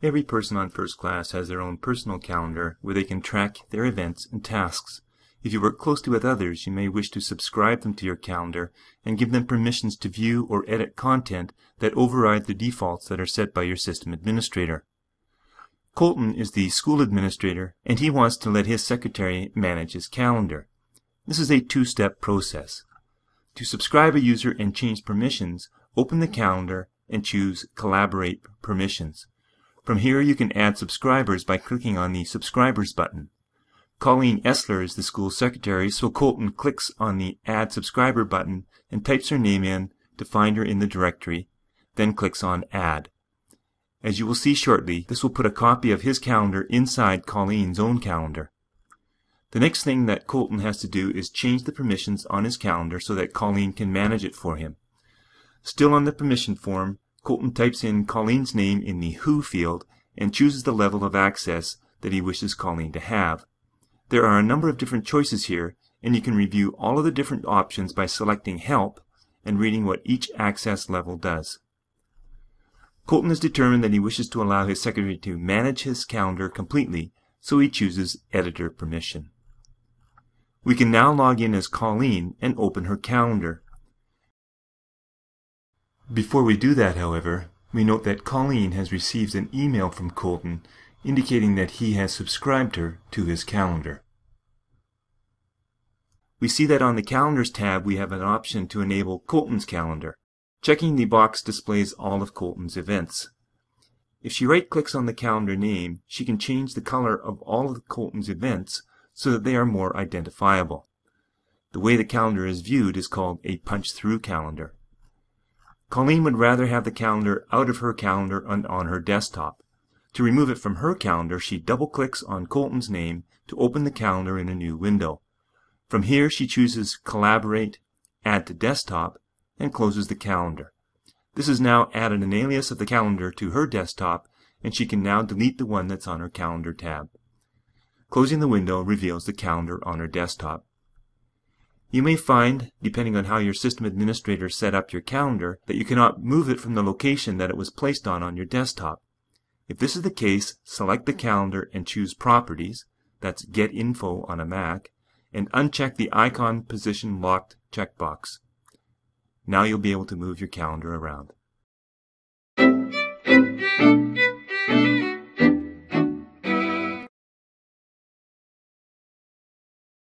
Every person on FirstClass has their own personal calendar where they can track their events and tasks. If you work closely with others, you may wish to subscribe them to your calendar and give them permissions to view or edit content that override the defaults that are set by your system administrator. Colton is the school administrator, and he wants to let his secretary manage his calendar. This is a two-step process. To subscribe a user and change permissions, open the calendar and choose Collaborate Permissions. From here you can add subscribers by clicking on the Subscribers button. Colleen Essler is the school secretary, so Colton clicks on the Add Subscriber button and types her name in to find her in the directory, then clicks on Add. As you will see shortly, this will put a copy of his calendar inside Colleen's own calendar. The next thing that Colton has to do is change the permissions on his calendar so that Colleen can manage it for him. Still on the permission form, Colton types in Colleen's name in the Who field and chooses the level of access that he wishes Colleen to have. There are a number of different choices here, and you can review all of the different options by selecting Help and reading what each access level does. Colton has determined that he wishes to allow his secretary to manage his calendar completely, so he chooses Editor Permission. We can now log in as Colleen and open her calendar. Before we do that, however, we note that Colleen has received an email from Colton indicating that he has subscribed her to his calendar. We see that on the Calendars tab we have an option to enable Colton's calendar. Checking the box displays all of Colton's events. If she right-clicks on the calendar name, she can change the color of all of Colton's events so that they are more identifiable. The way the calendar is viewed is called a punch-through calendar. Colleen would rather have the calendar out of her calendar and on her desktop. To remove it from her calendar, she double-clicks on Colton's name to open the calendar in a new window. From here, she chooses Collaborate, Add to Desktop, and closes the calendar. This has now added an alias of the calendar to her desktop, and she can now delete the one that's on her Calendar tab. Closing the window reveals the calendar on her desktop. You may find, depending on how your system administrator set up your calendar, that you cannot move it from the location that it was placed on your desktop. If this is the case, select the calendar and choose Properties, that's Get Info on a Mac, and uncheck the Icon Position Locked checkbox. Now you'll be able to move your calendar around.